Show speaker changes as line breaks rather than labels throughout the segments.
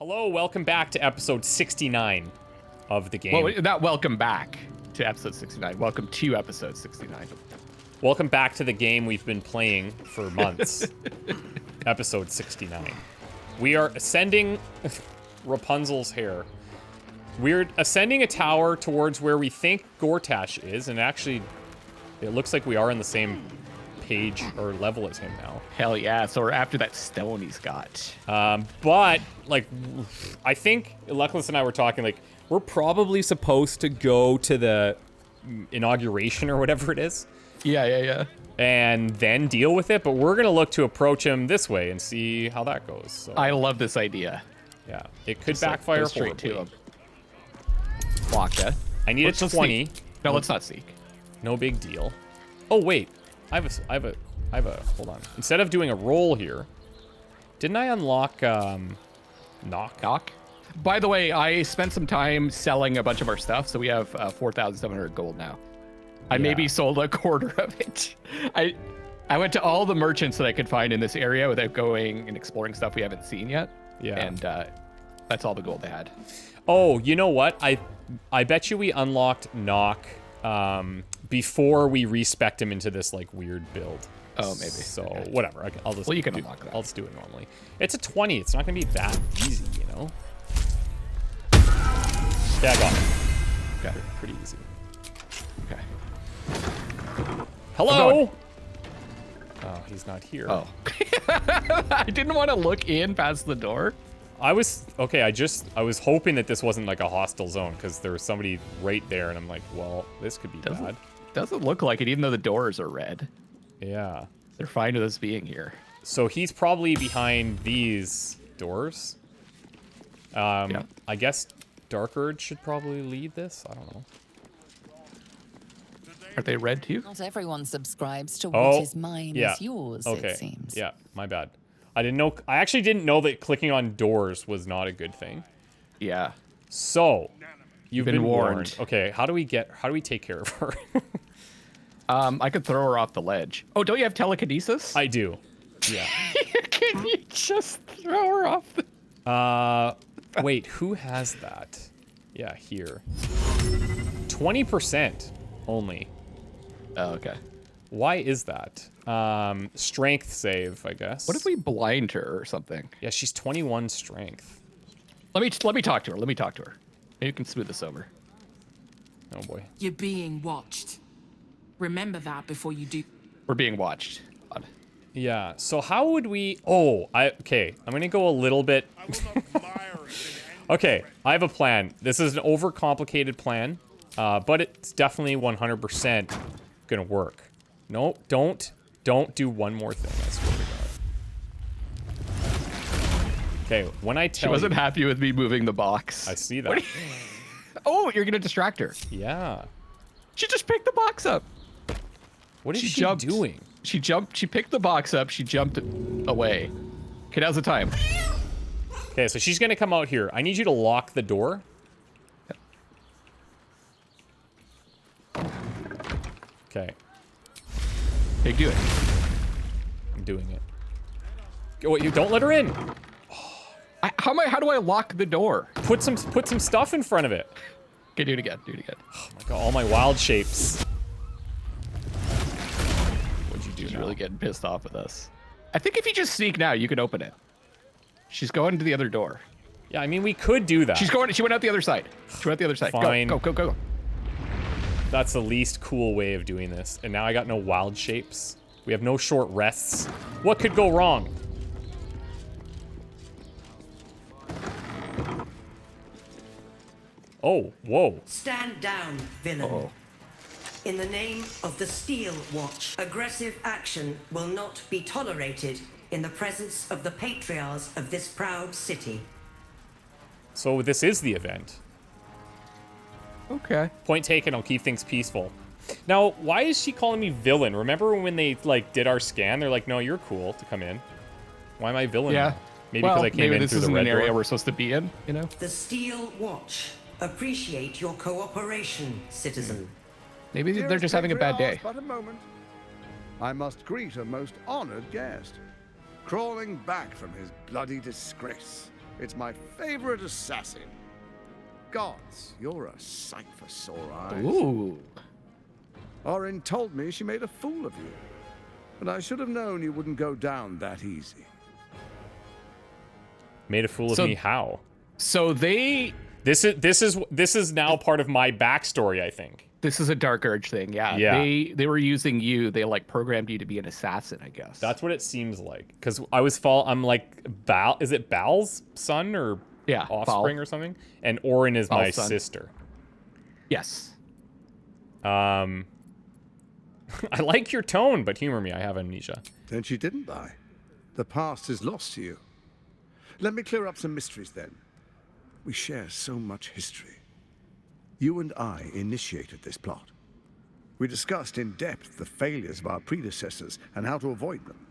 Hello, welcome back to episode 69 of the game.
Well, not welcome back to episode 69. Welcome to episode 69.
Welcome back to the game we've been playing for months. Episode 69. We are ascending Rapunzel's hair. We're ascending a tower towards where we think Gortash is, and actually, it looks like we are in the same page or level as him now.
Hell yeah, so we're after that stone he's got.
But, like, I think Luckless and I were talking, like, we're probably supposed to go to the inauguration or whatever it is.
Yeah.
And then deal with it, but we're gonna look to approach him this way and see how that goes. So,
I love this idea.
yeah, it could backfire
straight
horribly.
to him. Block that.
I need a 20.
No, let's not seek.
No big deal. Oh wait, I have a. Hold on. Instead of doing a roll here, didn't I unlock knock?
By the way, I spent some time selling a bunch of our stuff, so we have 4,700 gold now. I maybe sold a quarter of it. I went to all the merchants that I could find in this area without going and exploring stuff we haven't seen yet.
Yeah.
And that's all the gold they had.
Oh, you know what? I bet you we unlocked knock before we respect him into this like weird build.
Oh, maybe.
So
okay.
Whatever. I'll just.
Well, you can unlock that.
I'll just do it normally. It's a 20. It's not gonna be that easy, you know. Yeah, I got it.
Okay.
Pretty easy.
Okay.
Hello. Oh, he's not here.
Oh. I didn't want to look in past the door.
I was hoping that this wasn't like a hostile zone because there was somebody right there, and I'm like, well, this could be bad.
Doesn't look like it, even though the doors are red.
Yeah.
They're fine with us being here.
So he's probably behind these doors.
Yeah.
I guess Dark Urge should probably lead this. I don't know.
Are they red too?
Not everyone subscribes to what is mine is yours, it seems.
Yeah, my bad. I actually didn't know that clicking on doors was not a good thing.
Yeah.
So, you've been warned. Okay, how do we take care of her?
I could throw her off the ledge. Oh, don't you have telekinesis?
I do. Yeah.
Can you just throw her off the...
Wait, who has that? Yeah, here. 20% only.
Oh, okay.
Why is that? Strength save, I guess.
What if we blind her or something?
Yeah, she's 21 strength.
Let me talk to her. Maybe you can smooth this over.
Oh boy.
You're being watched. Remember that before you do.
We're being watched. God.
Yeah, so how would we... Okay, I'm gonna go a little bit... Okay, I have a plan. This is an overcomplicated plan, but it's definitely 100% gonna work. No, don't do one more thing, I swear to God. Okay, when I tell
She wasn't
you,
happy with me moving the box.
I see that.
Oh, you're gonna distract her.
Yeah.
She just picked the box up.
What is she
jumped.
doing?
She picked the box up, she jumped away. Okay, now's the time.
Okay, so she's gonna come out here. I need you to lock the door. Okay.
Hey, do it.
I'm doing it. Wait, you don't let her in.
How do I lock the door?
Put some stuff in front of it.
Okay, do it again.
Oh my God, all my wild shapes. What'd you do
She's
now?
really getting pissed off with us. I think if you just sneak now, you can open it. She's going to the other door.
Yeah, I mean, we could do that.
She went out the other side.
Fine.
Go.
That's the least cool way of doing this. And now I got no wild shapes. We have no short rests. What could go wrong? Oh, whoa.
Stand down, villain.
Uh-oh.
In the name of the Steel Watch, aggressive action will not be tolerated in the presence of the patriarchs of this proud city.
So this is the event.
Okay.
Point taken, I'll keep things peaceful. Now, why is she calling me villain? Remember when they, like, did our scan? They're like, no, you're cool to come in. Why am I villain?
Yeah.
Maybe because I came in
this
through the
isn't
red
an area
door.
we're supposed to be in, you know?
The Steel Watch appreciate your cooperation, citizen.
Maybe they're just having a bad day.
But a moment. I must greet a most honored guest, crawling back from his bloody disgrace. It's my favorite assassin. Gods, you're a sight for sore eyes.
Ooh.
Orin told me she made a fool of you. But I should have known you wouldn't go down that easy.
Made a fool of me how?
So they...
This is now part of my backstory, I think.
This is a Dark Urge thing, yeah. They were using you. They like programmed you to be an assassin, I guess.
That's what it seems like. Because I'm like is it Bal's son or offspring or something? And Orin is my sister.
Yes.
I like your tone, but humor me. I have amnesia.
Then she didn't die. The past is lost to you. Let me clear up some mysteries then. We share so much history. You and I initiated this plot. We discussed in depth the failures of our predecessors and how to avoid them.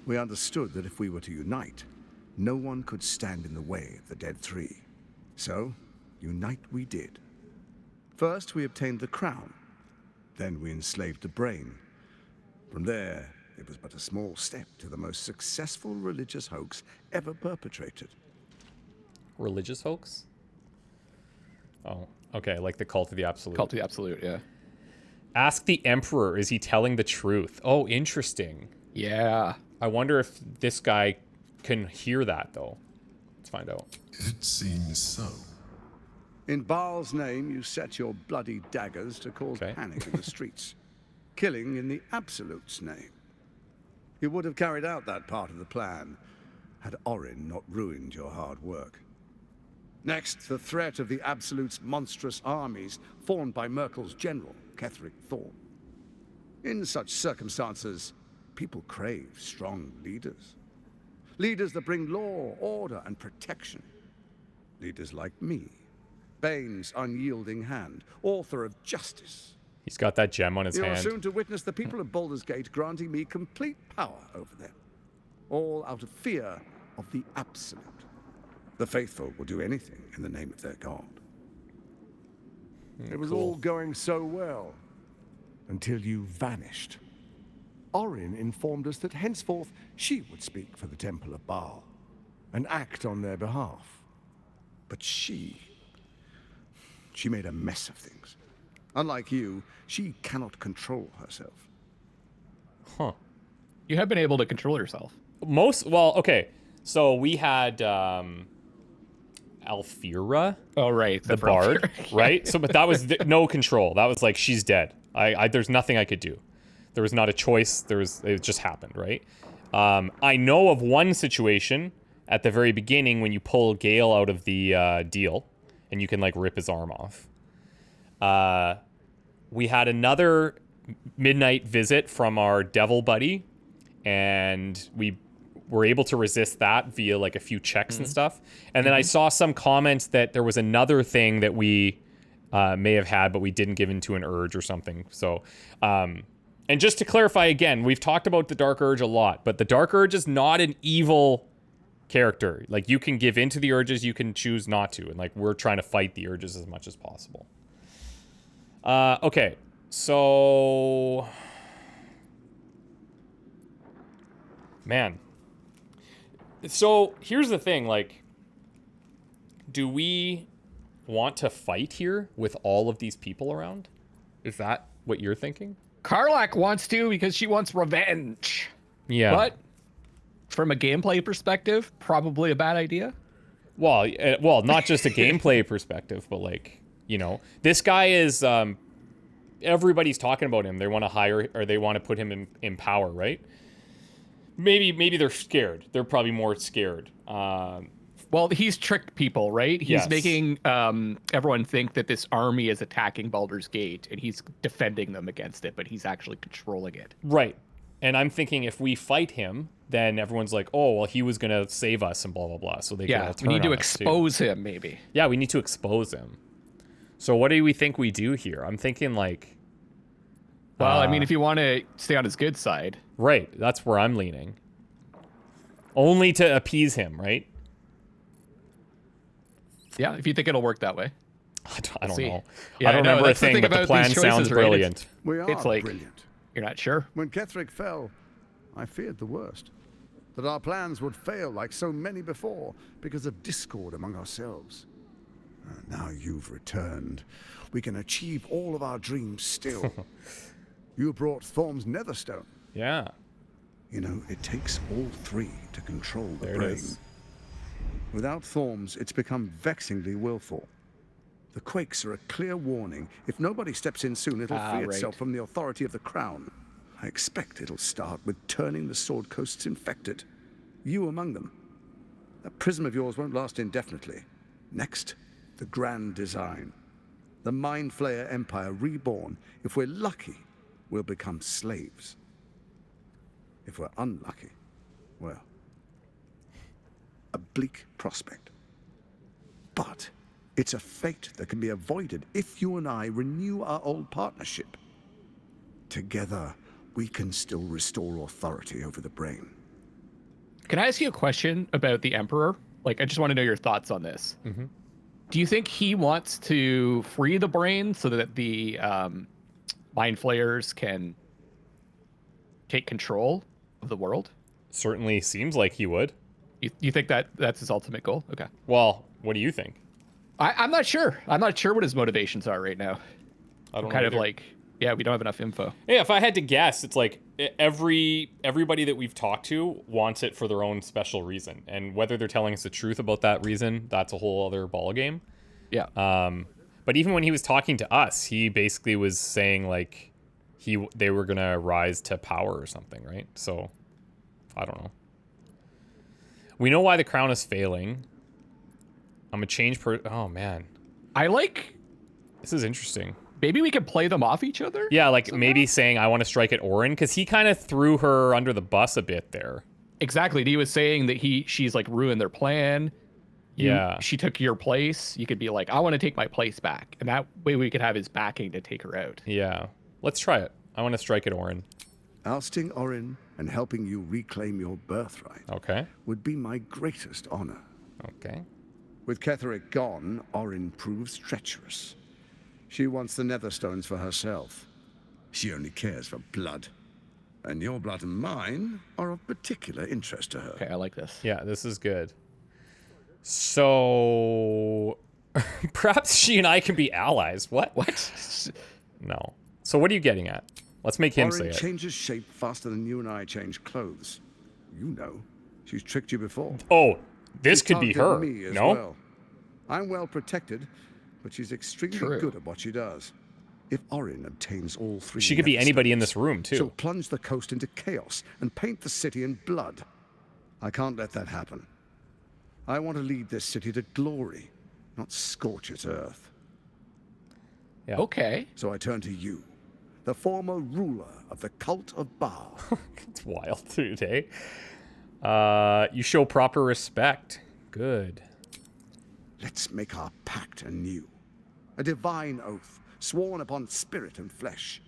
We understood that if we were to unite, no one could stand in the way of the Dead Three. So, unite we did. First, we obtained the crown. Then we enslaved the brain. From there, it was but a small step to the most successful religious hoax ever perpetrated.
Religious hoax? Oh, okay, like the Cult of the Absolute.
Cult of the Absolute, yeah.
Ask the Emperor, is he telling the truth? Oh, interesting.
Yeah.
I wonder if this guy can hear that, though. Let's find out.
It seems so.
In Baal's name, you set your bloody daggers to cause panic in the streets. Killing in the Absolute's name. You would have carried out that part of the plan had Orin not ruined your hard work. Next, the threat of the Absolute's monstrous armies formed by Merkel's general, Ketheric Thorn. In such circumstances, people crave strong leaders. Leaders that bring law, order, and protection. Leaders like me, Bane's unyielding hand, author of justice.
He's got that gem on his hand.
You're soon to witness the people of Baldur's Gate granting me complete power over them. All out of fear of the Absolute. The faithful will do anything in the name of their god.
It was all going so well, until you vanished. Orin informed us that henceforth she would speak for the Temple of Baal, and act on their behalf.
But she made a mess of things. Unlike you, she cannot control herself.
Huh.
You have been able to control yourself.
Well, okay. So we had Alfira.
Oh, right.
The bard, right? So, but that was no control. That was like, she's dead. There's nothing I could do. There was not a choice. It just happened, right? I know of one situation at the very beginning when you pull Gale out of the deal and you can like rip his arm off. We had another midnight visit from our devil buddy, and we were able to resist that via like a few checks and stuff. And then I saw some comments that there was another thing that we may have had, but we didn't give into an urge or something. So, and just to clarify again, we've talked about the Dark Urge a lot, but the Dark Urge is not an evil character. Like, you can give into the urges, you can choose not to. And like, we're trying to fight the urges as much as possible. Okay, so... Man. So, here's the thing, like, do we want to fight here with all of these people around? Is that what you're thinking?
Karlach wants to because she wants revenge.
Yeah.
But from a gameplay perspective, probably a bad idea.
Well, not just a gameplay perspective, but like, you know, this guy is, everybody's talking about him. They want to hire, or they want to put him in power, right? Maybe they're scared. They're probably more scared.
Well, he's tricked people, right? He's making everyone think that this army is attacking Baldur's Gate, and he's defending them against it, but he's actually controlling it.
Right. And I'm thinking if we fight him, then everyone's like, oh, well, he was going to save us and blah, blah, blah. So they can all turn
we need to
on us
expose
too.
him, maybe.
Yeah, we need to expose him. So what do we think we do here? I'm thinking like...
Well, I mean, if you want to stay on his good side.
Right. That's where I'm leaning. Only to appease him, right?
Yeah, if you think it'll work that way.
I don't know.
Yeah,
I don't remember a thing, but the plan
choices,
sounds
right?
We are
it's like,
brilliant.
You're not sure?
When Ketheric fell, I feared the worst. that our plans would fail like so many before because of discord among ourselves. Now you've returned. We can achieve all of our dreams still. You brought Thorm's Netherstone.
Yeah.
You know, it takes all three to control the
There it
brain.
is.
Without Thorm's, it's become vexingly willful. The quakes are a clear warning. If nobody steps in soon, it'll free itself from the authority of the crown. I expect it'll start with turning the Sword Coasts infected. You among them. That prism of yours won't last indefinitely. Next, the grand design. The Mind Flayer Empire reborn. If we're lucky, we'll become slaves. If we're unlucky, well, a bleak prospect. But it's a fate that can be avoided if you and I renew our old partnership. Together, we can still restore authority over the brain.
Can I ask you a question about the Emperor? Like, I just want to know your thoughts on this.
Mm-hmm.
Do you think he wants to free the brain so that the Mind Flayers can take control of the world?
Certainly seems like he would.
You think that that's his ultimate goal? Okay.
Well, what do you think?
I'm not sure. I'm not sure what his motivations are right now.
I don't know
kind of
either.
like, yeah, we don't have enough info.
Yeah, if I had to guess, it's like everybody that we've talked to wants it for their own special reason, and whether they're telling us the truth about that reason, that's a whole other ballgame.
Yeah.
But even when he was talking to us, he basically was saying like they were gonna rise to power or something, right? So I don't know. We know why the crown is failing. I'm a change oh man. This is interesting.
Maybe we could play them off each other?
Yeah, like maybe saying I want to strike at Orin, because he kind of threw her under the bus a bit there.
Exactly. He was saying that she's like ruined their plan.
Yeah.
She took your place. You could be like, I want to take my place back. And that way we could have his backing to take her out.
Yeah. Let's try it. I want to strike at Orin.
Ousting Orin and helping you reclaim your birthright would be my greatest honor.
Okay.
With Ketheric gone, Orin proves treacherous. She wants the Netherstones for herself. She only cares for blood. And your blood and mine are of particular interest to her.
Okay, I like this.
Yeah, this is good. So perhaps she and I can be allies. What? No. So what are you getting at? Let's make him say
Orin
it.
changes shape faster than you and I change clothes. You know, she's tricked you before.
Oh, this
She
could be
targeted
her.
me as
No?
well. I'm well protected, but she's extremely good at what she does. If Orin obtains all three,
She could be anybody in this room, too.
She'll plunge the coast into chaos and paint the city in blood. I can't let that happen. I want to lead this city to glory, not scorch its earth.
Yeah.
Okay.
So I turn to you, the former ruler of the cult of Baal.
It's wild today. You show proper respect. Good.
Let's make our pact anew. A divine oath, sworn upon spirit and flesh.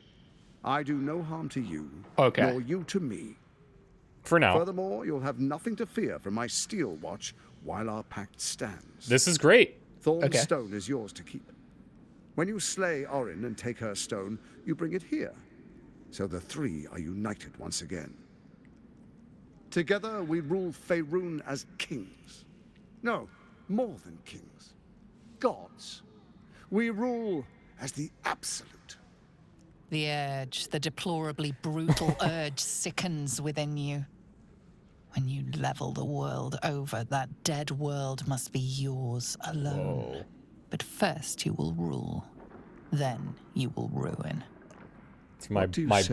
I do no harm to you, nor you to me.
For now.
Furthermore, you'll have nothing to fear from my steel watch while our pact stands.
This is great.
Thorn's stone is yours to keep. When you slay Orin and take her stone, you bring it here. So the three are united once again. Together we rule Faerun as kings. No, more than kings. Gods. We rule as the absolute.
The urge, the deplorably brutal urge sickens within you. When you level the world over, that dead world must be yours alone.
Whoa.
But first you will rule. Then you will ruin.
It's my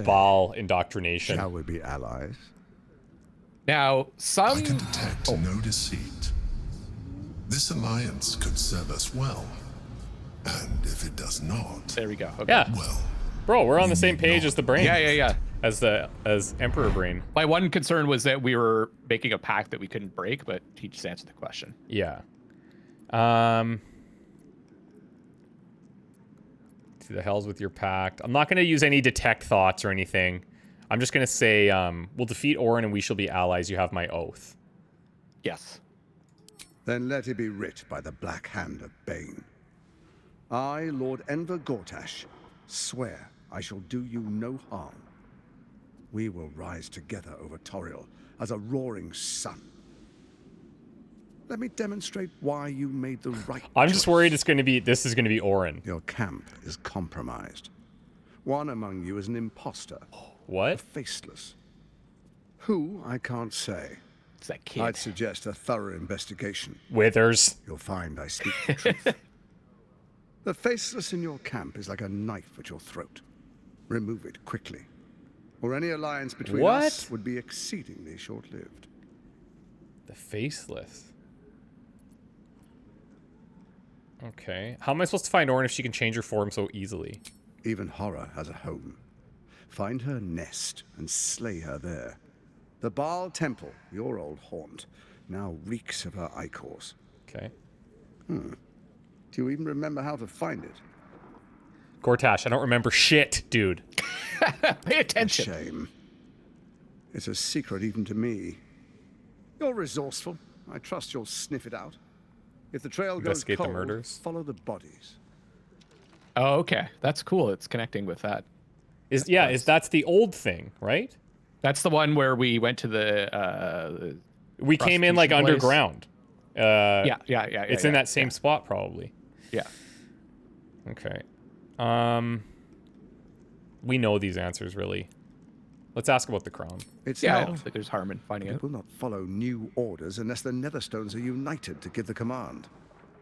Baal indoctrination.
Shall we be allies?
Now,
I can detect no deceit. This alliance could serve us well. And if it does not...
There we go. Okay.
Yeah.
Well...
Bro, we're on the same page as the brain.
Yeah.
As Emperor Brain.
My one concern was that we were making a pact that we couldn't break, but he just answered the question.
Yeah. To the hells with your pact. I'm not going to use any detect thoughts or anything. I'm just going to say, we'll defeat Orin and we shall be allies. You have my oath.
Yes.
Then let it be writ by the black hand of Bane. I, Lord Enver Gortash, swear I shall do you no harm. We will rise together over Toriel as a roaring sun. Let me demonstrate why you made the right
I'm just worried
choice.
this is going to be Orin.
Your camp is compromised. One among you is an imposter.
What?
Faceless. Who, I can't say.
It's that kid.
I'd suggest a thorough investigation.
Withers.
You'll find I speak the truth. The faceless in your camp is like a knife at your throat. Remove it quickly, or any alliance between us would be exceedingly short-lived.
The faceless. Okay. How am I supposed to find Orin if she can change her form so easily?
Even horror has a home. Find her nest and slay her there. The Baal Temple, your old haunt, now reeks of her ichors.
Okay.
Do you even remember how to find it?
Gortash, I don't remember shit, dude.
Pay attention.
Shame. It's a secret even to me. You're resourceful. I trust you'll sniff it out. If the trail goes
Investigate the
cold,
murders.
follow the bodies.
Oh, okay. That's cool. It's connecting with that.
That's the old thing, right?
That's the one where we went to the
We came in like
prostitution place.
underground.
Yeah.
It's in that same spot probably.
Yeah.
Okay. We know these answers really. Let's ask about the crown.
It's
Yeah, I
not.
don't think there's harm in finding
It
out.
will not follow new orders unless the Netherstones are united to give the command.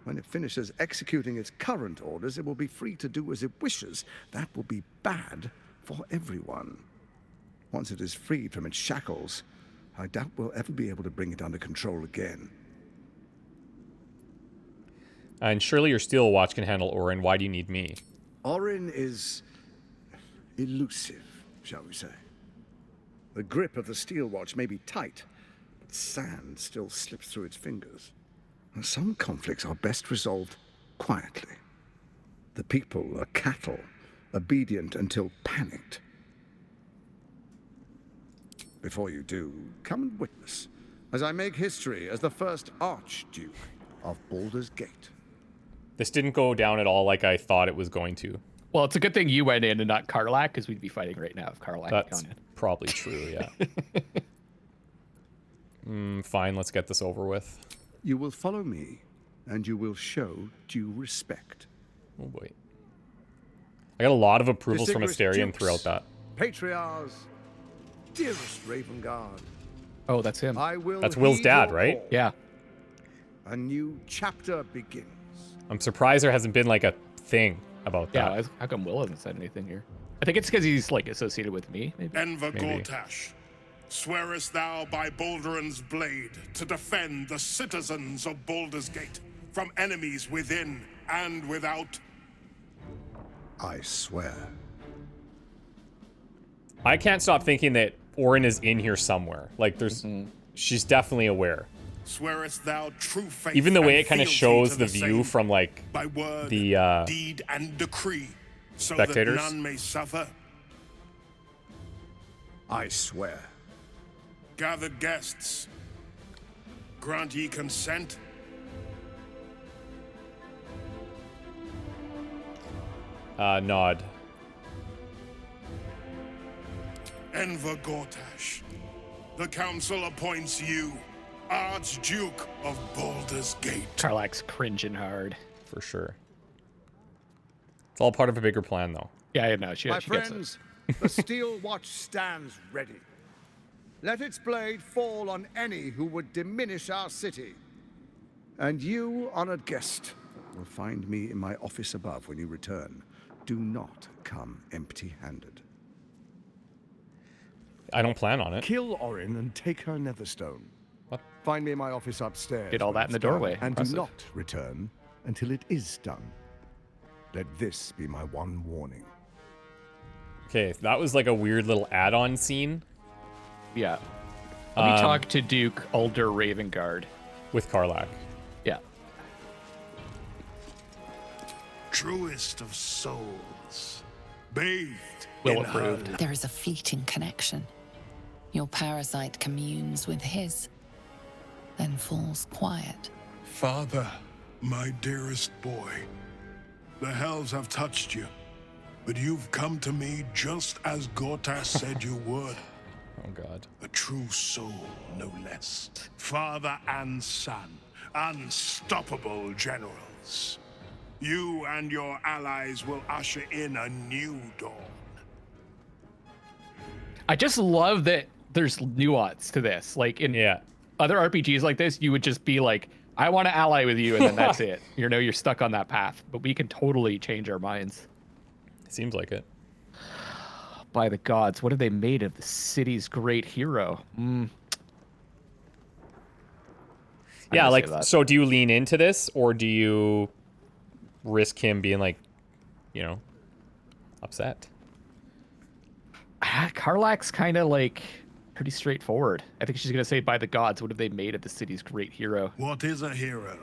When it finishes executing its current orders, it will be free to do as it wishes. That will be bad for everyone. Once it is freed from its shackles, I doubt we'll ever be able to bring it under control again.
And surely your steel watch can handle Orin. Why do you need me?
Orin is elusive, shall we say. The grip of the steel watch may be tight, but sand still slips through its fingers. And some conflicts are best resolved quietly. The people are cattle, obedient until panicked. Before you do, come and witness, as I make history as the first Archduke of Baldur's Gate.
This didn't go down at all like I thought it was going to.
Well, it's a good thing you went in and not Karlach, because we'd be fighting right now if Karlach had
That's
gone in.
probably true, yeah. Fine, let's get this over with.
You will follow me, and you will show due respect.
Oh boy. I got a lot of approvals from
Distinguished
Asterion
dukes,
throughout that.
Patriarchs, dearest Ravengard,
Oh, that's him.
I will
That's Will's
heed
dad,
your
right?
call.
Yeah.
A new chapter begins.
I'm surprised there hasn't been like a thing about that.
Yeah. How come Will hasn't said anything here? I think it's because he's like associated with me, maybe.
Enver
Maybe.
Gortash, swearest thou by Balduran's blade to defend the citizens of Baldur's Gate from enemies within and without?
I swear.
I can't stop thinking that Orin is in here somewhere. Like there's she's definitely aware.
Swearest thou true faith
Even the way
and
it kind of
fealty
shows
to
the view
same
from like
by word,
the
deed, and decree, so
spectators?
that none may suffer.
I swear.
Gathered guests, grant ye consent?
nod.
Enver Gortash, the council appoints you Archduke of Baldur's Gate.
Karlach's cringing hard.
For sure. It's all part of a bigger plan though.
Yeah, I know. She
My
gets it.
friends, the steel watch stands ready. Let its blade fall on any who would diminish our city. And you, honored guest, will find me in my office above when you return. Do not come empty-handed.
I don't plan on it.
Kill Orin and take her Netherstone.
What?
Find me in my office upstairs.
Did all
when
that in
it's
the
done,
doorway.
And
Impressive.
do not return until it is done. Let this be my one warning.
Okay, that was like a weird little add-on scene
Yeah. Let me talk to Duke Alder Ravengard.
with Karlach.
Yeah.
Truest of souls, bathed
Will
in her
approved.
There is a fleeting connection. Your parasite communes with his, then falls quiet.
Father, my dearest boy, the hells have touched you, but you've come to me just as Gortash said you would.
Oh, God.
A true soul, no less. Father and son, unstoppable generals. You and your allies will usher in a new dawn.
I just love that there's nuance to this. Like in other RPGs like this, you would just be like, I want to ally with you, and then that's it. You know, you're stuck on that path. But we can totally change our minds.
Seems like it.
By the gods, what have they made of the city's great hero?
Yeah, like, so do you lean into this, or do you risk him being like, you know, upset?
Karlach's kind of like pretty straightforward. I think she's going to say, by the gods, what have they made of the city's great hero?
What is a hero,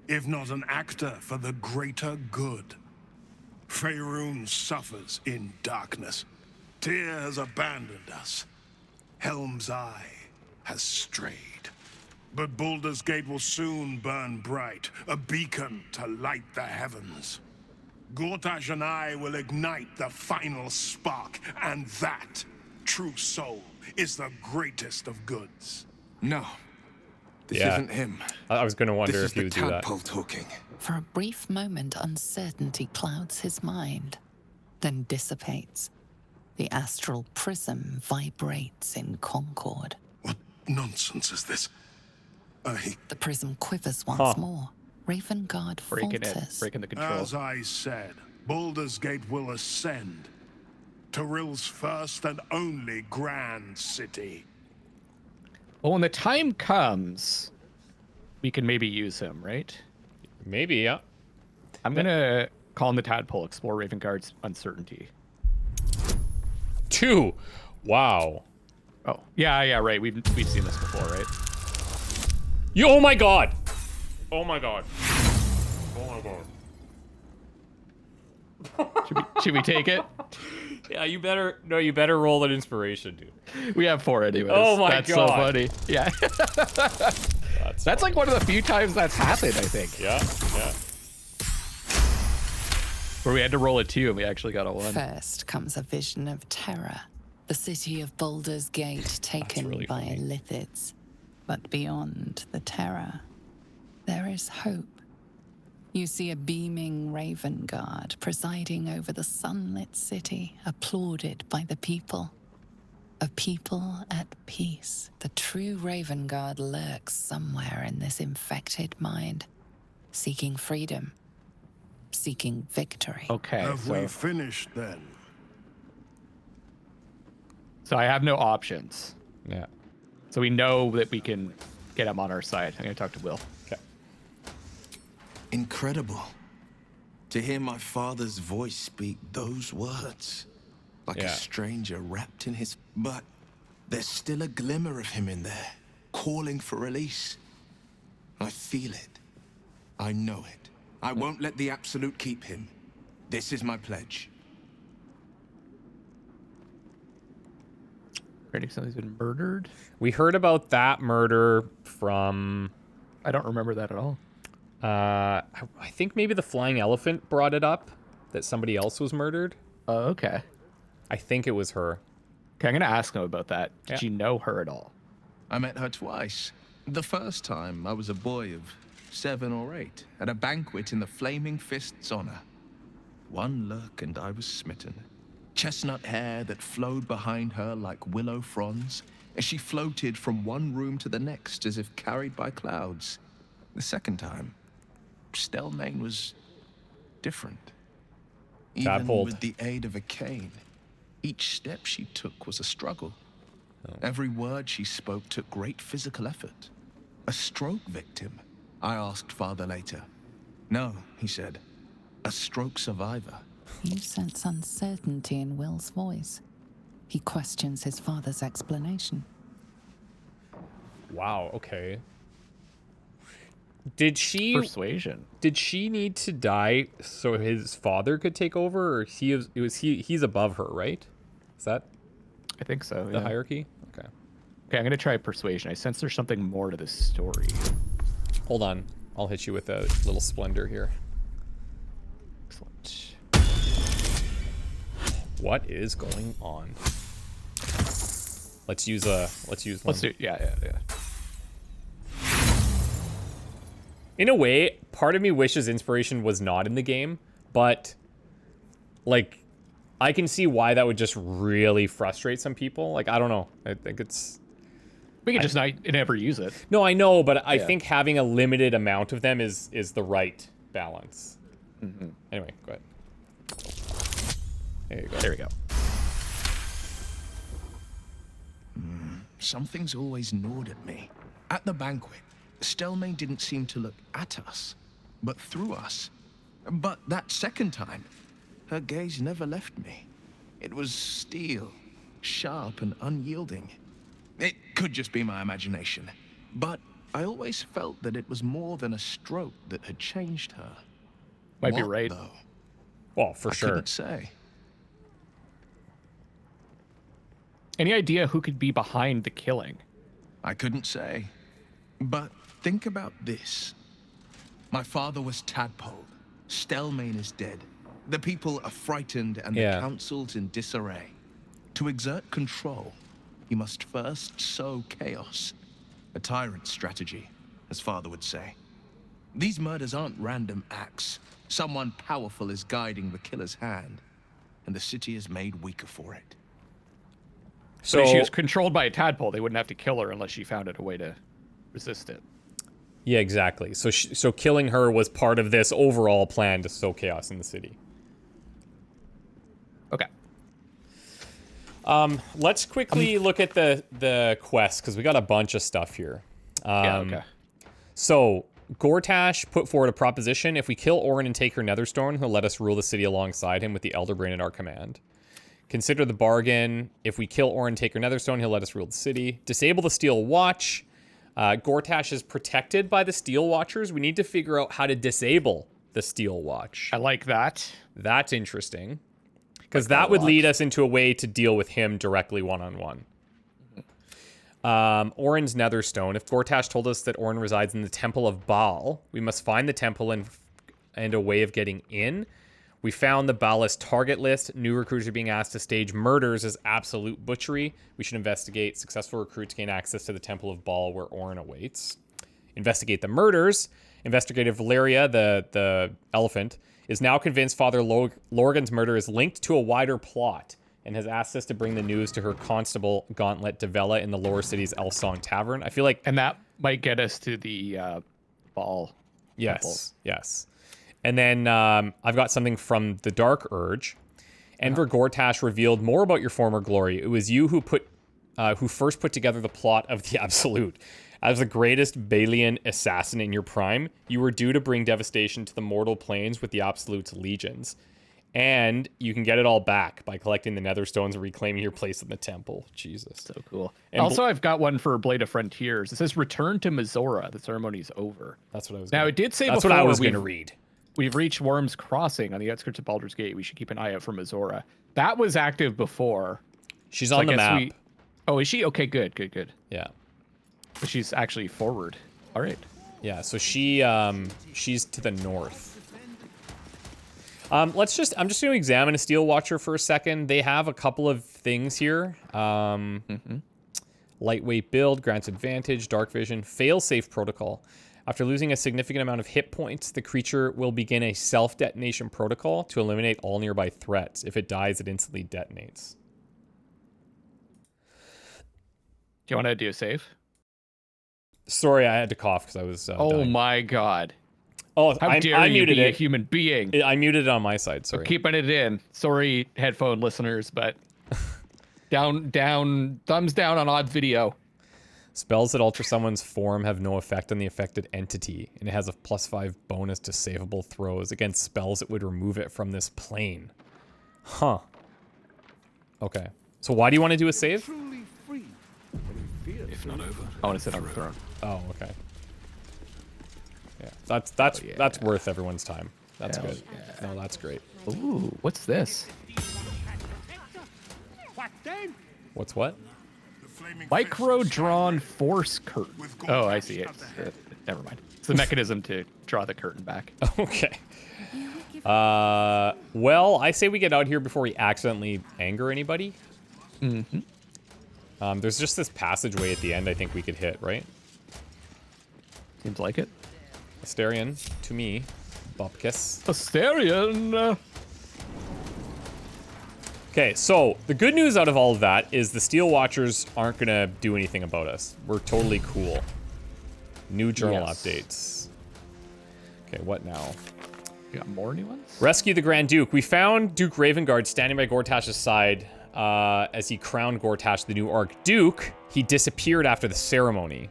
if not an actor for the greater good? Faerun suffers in darkness. Tyr has abandoned us. Helm's Eye has strayed. But Baldur's Gate will soon burn bright, a beacon to light the heavens. Gortash and I will ignite the final spark, and that, true soul, is the greatest of goods.
No, this isn't him.
I was going to wonder
this
if he would do that.
Talking.
For a brief moment, uncertainty clouds his mind, then dissipates. The astral prism vibrates in concord.
What nonsense is this?
The prism quivers once more. Ravengard falters.
Breaking the control.
As I said, Baldur's Gate will ascend. Tyrill's first and only grand city.
Well, when the time comes, we can maybe use him, right?
Maybe, yeah.
I'm going to call in the tadpole, explore Ravengard's uncertainty.
2. Wow.
Oh, yeah, right. We've seen this before, right?
Oh my god! Oh my god. Oh my god.
Should we take it?
Yeah, you better roll an inspiration, dude.
We have 4 anyways.
Oh my
that's
god.
So funny. Yeah. That's like one of the few times that's happened, I think.
Yeah.
Where we had to roll a 2 and we actually got a 1.
First comes a vision of terror. The city of Baldur's Gate taken
really
by
funny.
Illithids. But beyond the terror, there is hope. You see a beaming Ravengard presiding over the sunlit city, applauded by the people. A people at peace. The true Ravengard lurks somewhere in this infected mind, seeking freedom, seeking victory.
Okay,
Have we finished then?
So I have no options.
Yeah.
So we know that we can get him on our side. I'm going to talk to Will.
Okay.
Incredible. To hear my father's voice speak those words. Like a stranger wrapped in his... But there's still a glimmer of him in there, calling for release. I feel it. I know it. I won't let the Absolute keep him. This is my pledge.
Predicts somebody's been murdered?
We heard about that murder from...
I don't remember that at all.
I think maybe the Flying Elephant brought it up, that somebody else was murdered.
Oh, okay.
I think it was her.
Okay, I'm going to ask him about that. Did you know her at all?
I met her twice. The first time, I was a boy of 7 or 8, at a banquet in the Flaming Fist's honor. One look and I was smitten. Chestnut hair that flowed behind her like willow fronds, as she floated from one room to the next as if carried by clouds. The second time, Stelmane was different. Even with the aid of a cane, each step she took was a struggle. Every word she spoke took great physical effort. A stroke victim, I asked Father later. No, he said, a stroke survivor.
You sense uncertainty in Will's voice. He questions his father's explanation.
Wow, okay. Did she...
Persuasion.
Did she need to die so his father could take over, or he's above her, right? Is that...
I think so,
the hierarchy? Okay.
Okay, I'm going to try persuasion. I sense there's something more to this story.
Hold on. I'll hit you with a little splendor here.
Excellent.
What is going on? Let's use one.
Let's do. Yeah.
In a way, part of me wishes inspiration was not in the game, but like I can see why that would just really frustrate some people. Like I don't know. I think it's
we can just never use it.
No, I know, but I think having a limited amount of them is the right balance. Anyway, go ahead. There you go.
There we go.
Something's always gnawed at me. At the banquet, Stelmane didn't seem to look at us, but through us. But that second time, her gaze never left me. It was steel, sharp and unyielding. It could just be my imagination, but I always felt that it was more than a stroke that had changed her.
Might be right.
Though?
Well, for sure.
I couldn't say.
Any idea who could be behind the killing?
I couldn't say. But think about this. My father was tadpoled. Stelmane is dead. The people are frightened and the council's in disarray. To exert control, you must first sow chaos. A tyrant's strategy, as father would say. These murders aren't random acts. Someone powerful is guiding the killer's hand, and the city is made weaker for it.
So if she was controlled by a tadpole, they wouldn't have to kill her unless she found a way to resist it.
Yeah, exactly. So killing her was part of this overall plan to sow chaos in the city.
Okay.
Let's quickly look at the quest, because we got a bunch of stuff here.
Okay.
So, Gortash put forward a proposition. If we kill Orin and take her Netherstone, he'll let us rule the city alongside him with the Elder Brain at our command. Consider the bargain. If we kill Orin and take her Netherstone, he'll let us rule the city. Disable the Steel Watch. Gortash is protected by the Steel Watchers. We need to figure out how to disable the Steel Watch.
I like that.
That's interesting. Because that would lead us into a way to deal with him directly one-on-one. Orin's Netherstone. If Gortash told us that Orin resides in the Temple of Baal, we must find the temple and a way of getting in. We found the Baalist target list. New recruits are being asked to stage murders as absolute butchery. We should investigate. Successful recruits gain access to the Temple of Baal where Orin awaits. Investigate the murders. Investigator Valeria, the elephant, is now convinced Father Lorgan's murder is linked to a wider plot and has asked us to bring the news to her constable Gauntlet Devella in the lower city's Elsong Tavern. I feel like...
And that might get us to the Baal.
Yes, yes. And then I've got something from the Dark Urge. Enver Gortash revealed more about your former glory. It was you who first put together the plot of the Absolute. As the greatest Balian assassin in your prime, you were due to bring devastation to the mortal planes with the Absolute's legions. And you can get it all back by collecting the Netherstones and reclaiming your place in the temple. Jesus.
So cool.
And
also, I've got one for Blade of Frontiers. It says, return to Mizora. The ceremony's over.
That's what I was
Now, it did say
that's
before
what I was going to read.
We've reached Wyrm's Crossing on the outskirts of Baldur's Gate. We should keep an eye out for Mizora. That was active before.
She's on the map.
Oh, is she? Okay, good.
Yeah.
But she's actually forward. All right.
Yeah, so she's to the north. I'm just going to examine a Steel Watcher for a second. They have a couple of things here. Lightweight build, grants advantage, dark vision, fail-safe protocol. After losing a significant amount of hit points, the creature will begin a self-detonation protocol to eliminate all nearby threats. If it dies, it instantly detonates.
Do you want to do a save?
Sorry, I had to cough because I was dying.
My God.
Oh,
How dare
I
you
muted
be
it.
a human being?
I muted it on my side, sorry.
We're keeping it in. Sorry, headphone listeners, but thumbs down on odd video.
Spells that alter someone's form have no effect on the affected entity, and it has a +5 bonus to savable throws against spells that would remove it from this plane. Huh. Okay. So why do you want to do a save?
If not over. I want to sit on the throne.
Oh, okay. Yeah, that's worth everyone's time. That's good. Yeah. No, that's great.
Ooh, what's this?
What's what?
Micro-drawn force curtain. Oh, I see it. Never mind. It's the mechanism to draw the curtain back.
Okay. Well, I say we get out here before we accidentally anger anybody. There's just this passageway at the end I think we could hit, right?
Seems like it.
Asterion, to me. Bupkis.
Asterion!
Okay, so the good news out of all of that is the Steel Watchers aren't gonna do anything about us. We're totally cool. New journal updates. Okay, what now?
You got more new ones?
Rescue the Grand Duke. We found Duke Ravengard standing by Gortash's side as he crowned Gortash the new Archduke. He disappeared after the ceremony.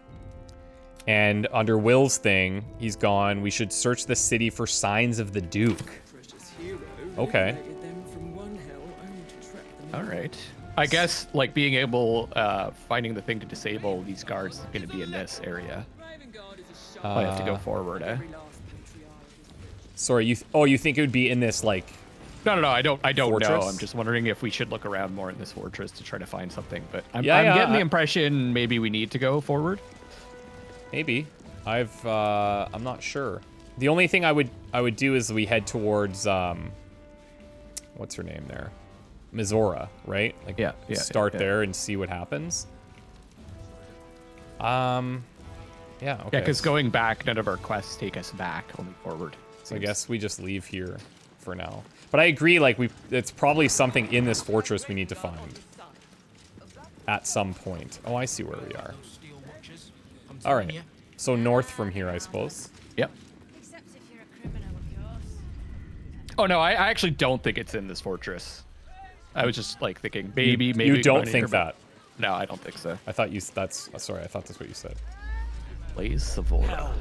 And under Will's thing, he's gone. We should search the city for signs of the Duke. Okay.
All right. I guess, like, being able, finding the thing to disable these guards is going to be in this area. I have to go forward, eh?
Sorry, you think it would be in this, like...
No, I don't
fortress?
know. I'm just wondering if we should look around more in this fortress to try to find something. But I'm getting the impression maybe we need to go forward.
Maybe. I'm not sure. The only thing I would do is we head towards, what's her name there? Mizora, right? Like, start there and see what happens. Yeah, okay.
Yeah, because going back, none of our quests take us back, only forward.
So I guess we just leave here for now. But I agree, like, it's probably something in this fortress we need to find. At some point. Oh, I see where we are. Alright. So north from here, I suppose.
Yep. Oh, no, I actually don't think it's in this fortress. I was just, like, thinking, maybe...
You don't think that?
No, I don't think so.
I thought you... Sorry, I thought that's what you said.
Please, Savola.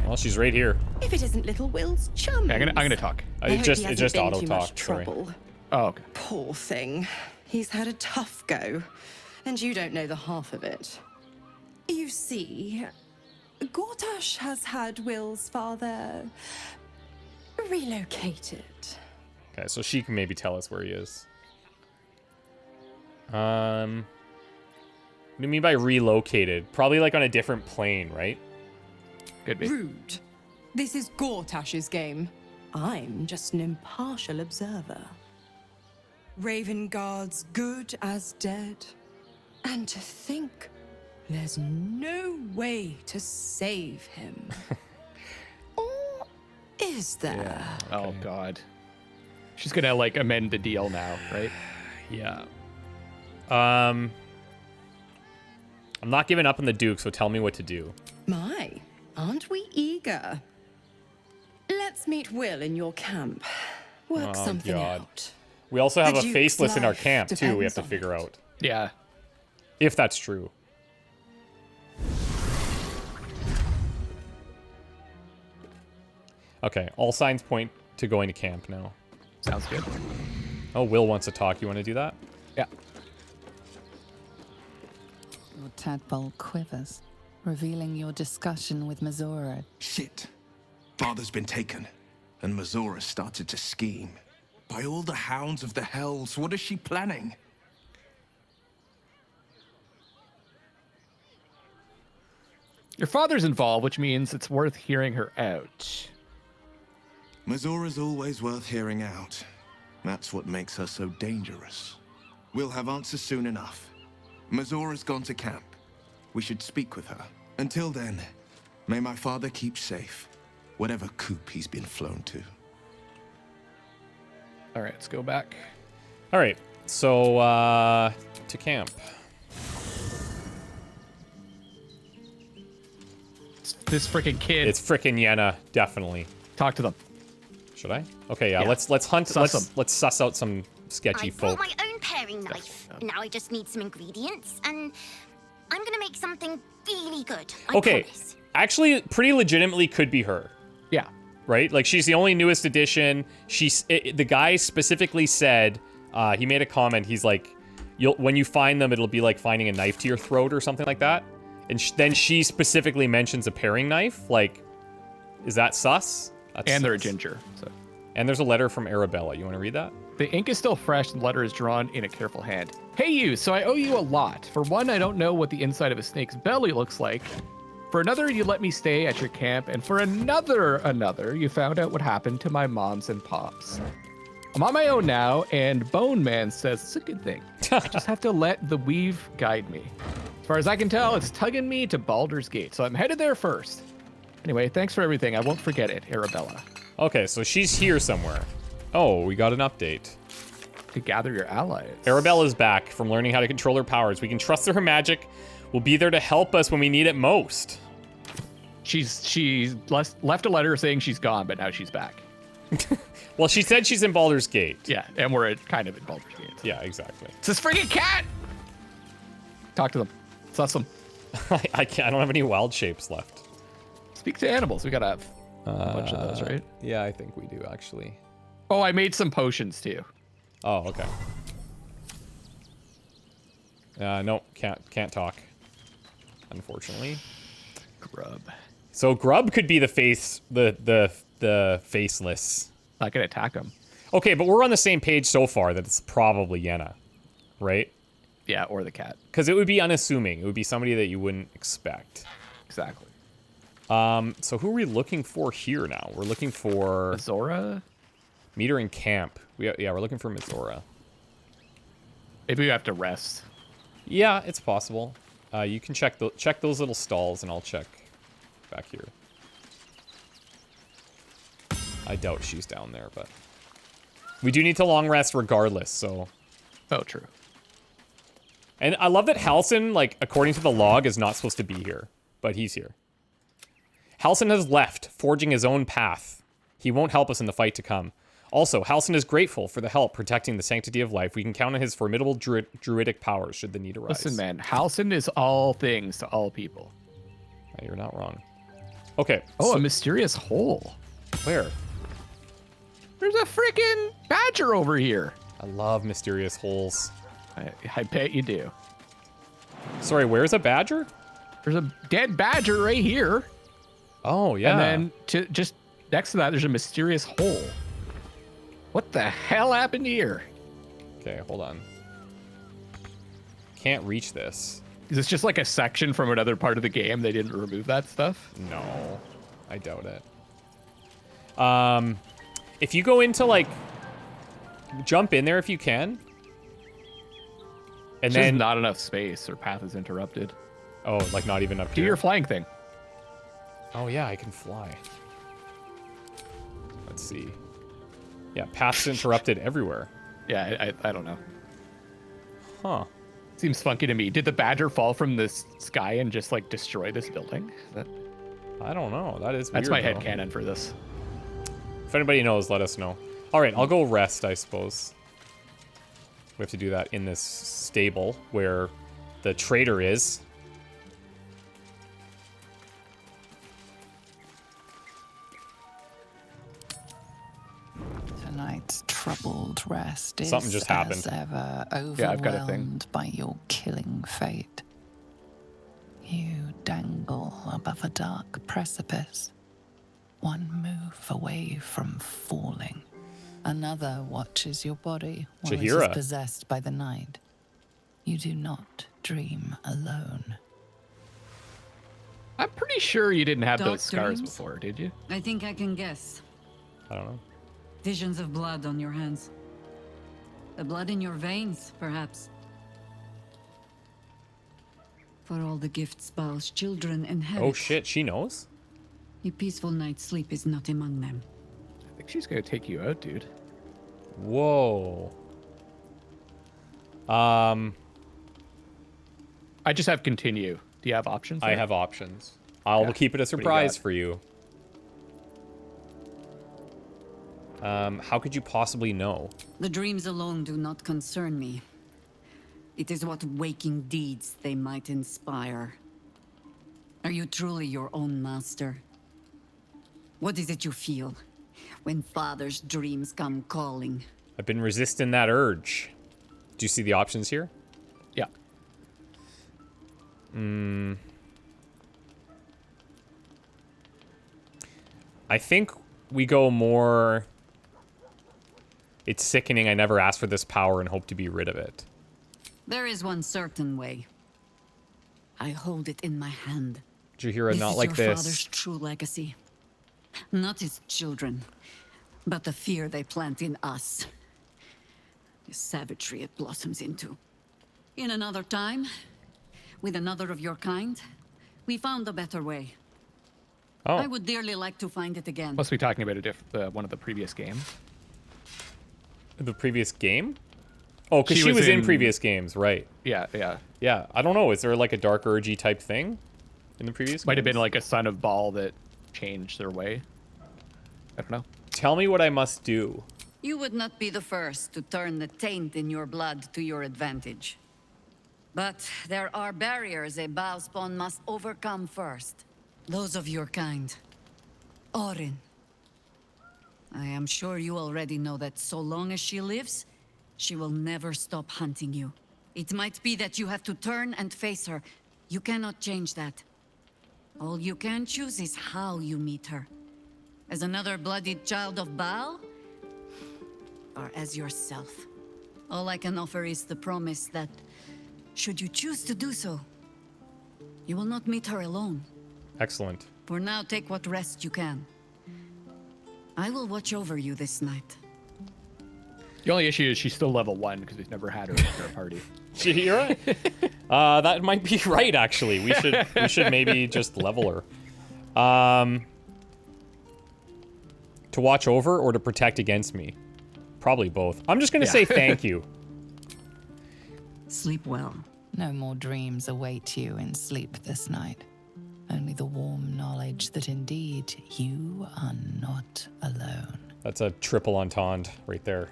Well, she's right here.
If it isn't little Will's chum.
Yeah, I'm gonna talk.
It just auto talk. Sorry.
Oh, okay.
Poor thing. He's had a tough go, and you don't know the half of it. You see, Gortash has had Will's father relocated.
Okay, so she can maybe tell us where he is. What do you mean by relocated? Probably like on a different plane, right?
Could be.
Rude. This is Gortash's game. I'm just an impartial observer. Ravengard's good as dead. And to think there's no way to save him. Or is there?
Yeah. Okay. Oh, God. She's gonna, like, amend the deal now, right?
Yeah. I'm not giving up on the Duke, so tell me what to do.
My, aren't we eager? Let's meet Will in your camp. Work something out.
We also have
The
a
Duke's
faceless in our
life
camp, too, we have to
depends on
figure
it.
out.
Yeah.
If that's true. Okay, all signs point to going to camp now.
Sounds good.
Oh, Will wants to talk. You want to do that?
Yeah.
Your tadpole quivers, revealing your discussion with Mizora.
Shit. Father's been taken, and Mizora started to scheme. By all the hounds of the hells, what is she planning?
Your father's involved, which means it's worth hearing her out.
Mizora's always worth hearing out. That's what makes her so dangerous. We'll have answers soon enough. Mizora's gone to camp. We should speak with her. Until then, may my father keep safe, whatever coop he's been flown to.
All right, let's go back.
All right, so to camp.
This freaking kid.
It's frickin' Yenna, definitely.
Talk to them.
Should I? Okay, yeah. Let's hunt. Let's suss out some sketchy folk.
I brought my own paring knife. Now I just need some ingredients, and I'm gonna make something really good. I promise.
Actually, pretty legitimately could be her.
Yeah.
Right? Like, she's the only newest addition. The guy specifically said, he made a comment. He's like, when you find them, it'll be like finding a knife to your throat or something like that. And then she specifically mentions a paring knife. Like, is that sus?
And they're a ginger. So.
And there's a letter from Arabella. You want to read that?
The ink is still fresh and the letter is drawn in a careful hand. Hey you, so I owe you a lot. For one, I don't know what the inside of a snake's belly looks like. For another, you let me stay at your camp. And for another, you found out what happened to my moms and pops. I'm on my own now, and Bone Man says it's a good thing. I just have to let the weave guide me. As far as I can tell, it's tugging me to Baldur's Gate, so I'm headed there first. Anyway, thanks for everything. I won't forget it, Arabella.
Okay, so she's here somewhere. Oh, we got an update.
To gather your allies.
Arabella's back from learning how to control her powers. We can trust that her magic will be there to help us when we need it most.
She's left a letter saying she's gone, but now she's back.
Well, she said she's in Baldur's Gate.
Yeah, and we're kind of in Baldur's Gate.
Yeah, exactly.
It's this freaking cat! Talk to them. Suss them.
I can't. I don't have any wild shapes left.
Speak to animals. We gotta have a bunch of those, right?
Yeah, I think we do, actually.
Oh, I made some potions, too.
Oh, okay. No, can't talk. Unfortunately.
Grub.
So Grub could be the face, the faceless.
I could attack him.
Okay, but we're on the same page so far that it's probably Yenna, right?
Yeah, or the cat.
Because it would be unassuming. It would be somebody that you wouldn't expect.
Exactly.
So who are we looking for here now? We're looking for
Mizora.
Meet her in camp. We're looking for Mizora.
Maybe we have to rest.
Yeah, it's possible. You can check those little stalls, and I'll check back here. I doubt she's down there, but we do need to long rest regardless. So.
Oh, true.
And I love that Halsin, like according to the log, is not supposed to be here, but he's here. Halsin has left, forging his own path. He won't help us in the fight to come. Also, Halsin is grateful for the help protecting the sanctity of life. We can count on his formidable druidic powers should the need arise.
Listen, man, Halsin is all things to all people.
Yeah, you're not wrong. Okay.
Oh, a mysterious hole.
Where?
There's a freaking badger over here.
I love mysterious holes.
I bet you do.
Sorry, where's a badger?
There's a dead badger right here.
Oh, yeah.
And then just next to that, there's a mysterious hole. What the hell happened here?
Okay, hold on. Can't reach this.
Is this just like a section from another part of the game? They didn't remove that stuff?
No, I doubt it. If you go into like, jump in there if you can. And then
not enough space or path is interrupted.
Oh, like not even up
Do
here.
your flying thing.
Oh yeah, I can fly. Let's see. Yeah, paths interrupted everywhere.
Yeah, I don't know.
Huh.
Seems funky to me. Did the badger fall from the sky and just like destroy this building?
I don't know. That's
my
weird,
headcanon for this.
If anybody knows, let us know. All right, I'll go rest, I suppose. We have to do that in this stable where the trader is.
Tonight's troubled rest is
Something just happened.
as ever overwhelmed
Yeah, I've got a thing.
by your killing fate. You dangle above a dark precipice, one move away from falling. Another watches your body while it
Jaheira.
is possessed by the night. You do not dream alone.
I'm pretty sure you didn't have
Dark
those scars
dreams?
before, did you?
I think I can guess.
I don't know.
Visions of blood on your hands. The blood in your veins, perhaps. For all the gifts Baal's children inherit.
Oh shit, she knows?
A peaceful night's sleep is not among them.
I think she's gonna take you out, dude.
Whoa.
I just have continue. Do you have options?
I
there?
have options. I'll keep it a surprise for you. How could you possibly know?
The dreams alone do not concern me. It is what waking deeds they might inspire. Are you truly your own master? What is it you feel when father's dreams come calling?
I've been resisting that urge. Do you see the options here?
Yeah.
I think we go more... It's sickening I never asked for this power and hope to be rid of it.
There is one certain way. I hold it in my hand.
Jaheira, not
is
like
your
this.
father's true legacy. Not his children, but the fear they plant in us. The savagery it blossoms into. In another time, with another of your kind, we found a better way.
Oh.
I would dearly like to find it again.
Must be talking about one of the previous games.
The previous game? Oh, because she was in previous games, right?
Yeah.
Yeah, I don't know. Is there like a dark urgy type thing in the previous
Might have
games?
been like a son of Baal that changed their way. I don't know.
Tell me what I must do.
You would not be the first to turn the taint in your blood to your advantage. But there are barriers a Baal spawn must overcome first. Those of your kind. Orin. I am sure you already know that so long as she lives, she will never stop hunting you. It might be that you have to turn and face her. You cannot change that. All you can choose is how you meet her. As another bloodied child of Baal? Or as yourself? All I can offer is the promise that, should you choose to do so, you will not meet her alone.
Excellent.
For now, take what rest you can. I will watch over you this night.
The only issue is she's still level 1 because we've never had her in our party.
Jaheira? That might be right, actually. We should maybe just level her. To watch over or to protect against me? Probably both. I'm just gonna say thank you.
Sleep well.
No more dreams await you in sleep this night. Only the warm knowledge that indeed you are not alone.
That's a triple entendre right there.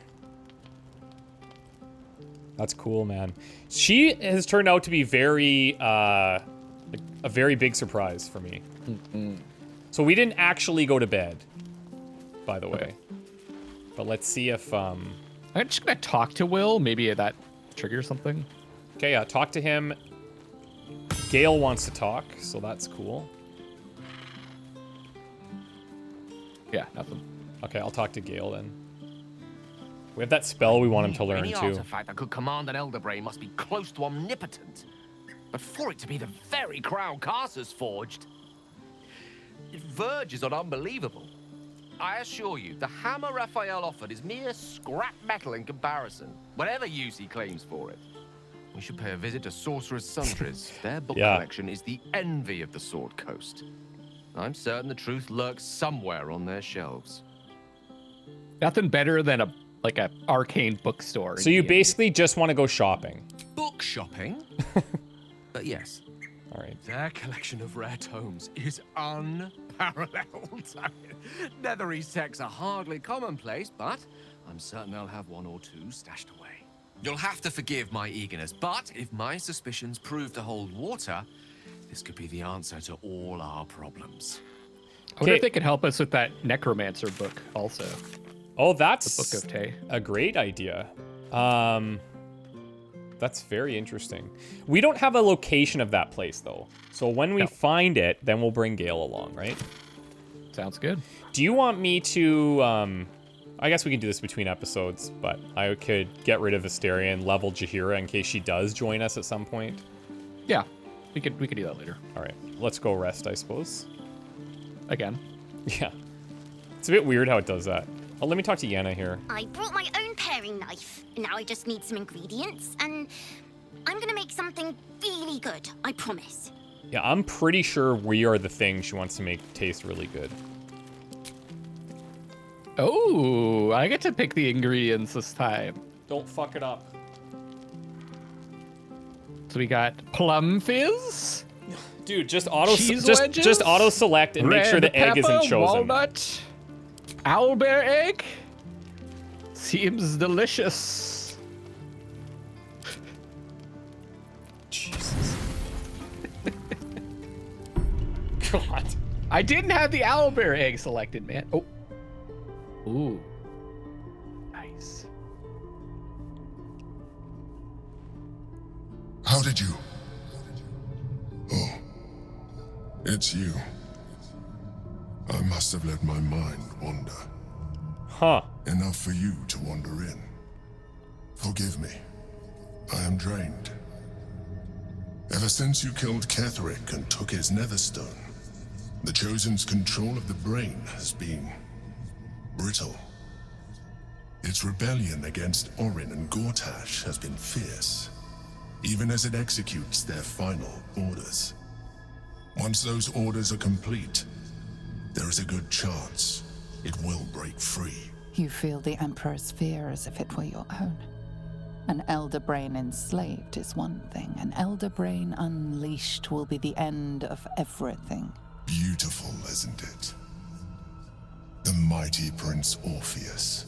That's cool, man. She has turned out to be very, a very big surprise for me. So we didn't actually go to bed, by the way. But let's see if, I'm
just gonna talk to Will. Maybe that triggers something.
Okay, yeah, talk to him. Gale wants to talk, so that's cool.
Yeah, nothing.
Okay, I'll talk to Gale then. We have that spell we want him to learn
Any
too.
artifact that could command an Elder Brain must be close to omnipotent. But for it to be the very crown Carcer's forged, it verges on unbelievable. I assure you, the hammer Raphael offered is mere scrap metal in comparison, whatever use he claims for it. We should pay a visit to Sorcerer's Sundries. Their book collection is the envy of the Sword Coast. I'm certain the truth lurks somewhere on their shelves.
Nothing better than a arcane bookstore.
So you basically just want to go shopping.
Book shopping? Yes.
All right.
Their collection of rare tomes is unparalleled. Netherese texts are hardly commonplace, but I'm certain they'll have one or two stashed away. You'll have to forgive my eagerness, but if my suspicions prove to hold water, this could be the answer to all our problems.
I wonder if they could help us with that necromancer book also.
Oh, that's
the Book of Tay.
A great idea. That's very interesting. We don't have a location of that place, though. So when we find it, then we'll bring Gale along, right?
Sounds good.
Do you want me to... I guess we can do this between episodes, but I could get rid of Asteria and level Jaheira in case she does join us at some point.
Yeah, we could do that later.
All right, let's go rest, I suppose.
Again.
Yeah. It's a bit weird how it does that. Oh, let me talk to Yenna here.
I brought my own paring knife. Now I just need some ingredients, and I'm gonna make something really good, I promise.
Yeah, I'm pretty sure we are the thing she wants to make taste really good.
Oh, I get to pick the ingredients this time.
Don't fuck it up.
So we got plum fizz.
Dude, just auto select and make sure the egg isn't chosen.
Walnut, owlbear egg. Seems delicious.
Jesus. God.
I didn't have the owlbear egg selected, man. Oh. Ooh. Nice.
How did you? Oh. It's you. I must have let my mind wander.
Huh.
Enough for you to wander in. Forgive me. I am drained. Ever since you killed Ketheric and took his netherstone, the Chosen's control of the brain has been brittle. Its rebellion against Orin and Gortash has been fierce, even as it executes their final orders. Once those orders are complete, there is a good chance it will break free.
You feel the Emperor's fear as if it were your own. An elder brain enslaved is one thing. An elder brain unleashed will be the end of everything.
Beautiful, isn't it? The mighty Prince Orpheus,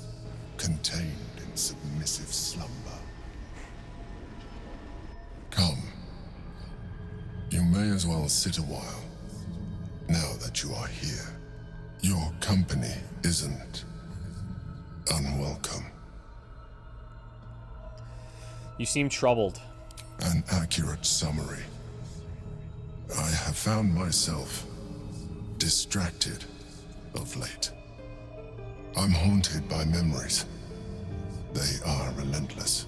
contained in submissive slumber. Come. You may as well sit a while, now that you are here. Your company isn't unwelcome.
You seem troubled.
An accurate summary. I have found myself distracted of late. I'm haunted by memories. They are relentless.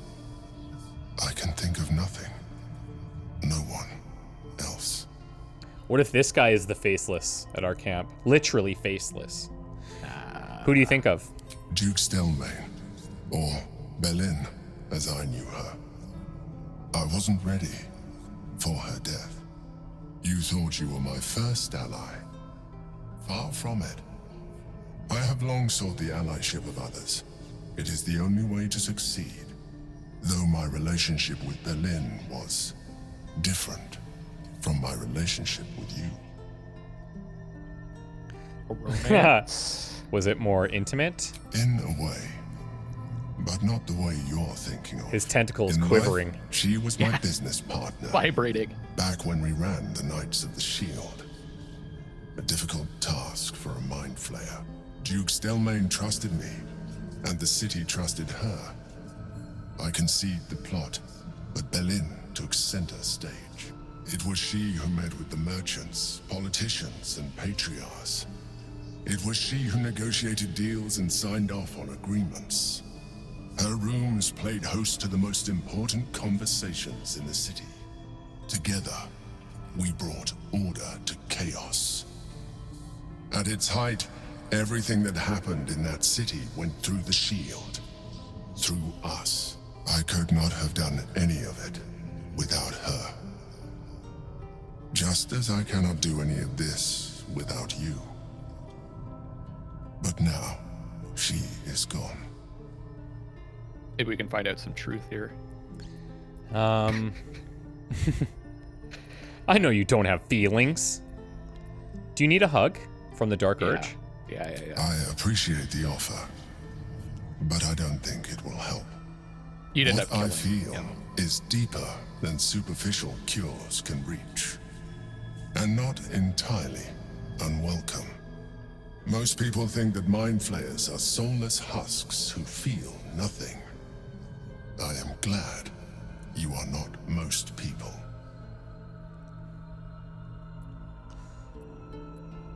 I can think of nothing. No one else.
What if this guy is the faceless at our camp? Literally faceless. Who do you think of?
Duke Stelmane, or Belin, as I knew her. I wasn't ready for her death. You thought you were my first ally. Far from it. I have long sought the allyship of others. It is the only way to succeed. Though my relationship with Belin was different from my relationship with you.
Was it more intimate?
In a way. But not the way you're thinking of.
His tentacles
In
quivering.
life, she was my business partner.
Vibrating.
Back when we ran the Knights of the Shield. A difficult task for a Mind Flayer. Duke Stelmane trusted me, and the city trusted her. I conceived the plot, but Belin took center stage. It was she who met with the merchants, politicians, and patriarchs. It was she who negotiated deals and signed off on agreements. Her rooms played host to the most important conversations in the city. Together, we brought order to chaos. At its height, everything that happened in that city went through the shield. Through us. I could not have done any of it without her. Just as I cannot do any of this without you. But now, she is gone.
Maybe we can find out some truth here.
I know you don't have feelings. Do you need a hug from the Dark Urge?
Yeah.
I appreciate the offer, but I don't think it will help.
You'd end up
What I
killing
feel
him.
is deeper than superficial cures can reach, and not entirely unwelcome. Most people think that Mind Flayers are soulless husks who feel nothing. I am glad you are not most people.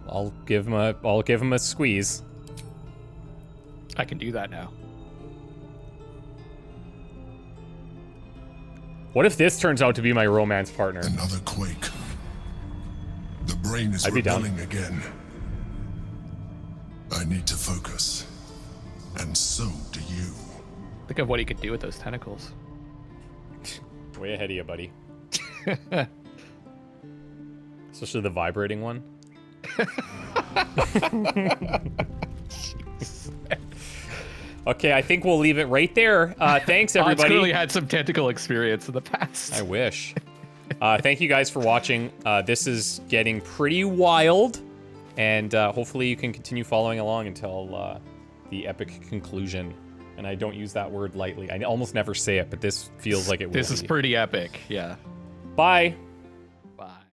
I'll give him a squeeze.
I can do that now.
What if this turns out to be my romance partner?
Another quake. The brain is
I'd be down.
rebelling again. I need to focus. And so do you.
Think of what he could do with those tentacles.
Way ahead of you, buddy. Especially the vibrating one. Okay, I think we'll leave it right there. Thanks, everybody.
Hans clearly had some tentacle experience in the past.
I wish. Thank you guys for watching. This is getting pretty wild, and hopefully you can continue following along until the epic conclusion. And I don't use that word lightly. I almost never say it, but this feels like it will
This is
be.
pretty epic, yeah.
Bye.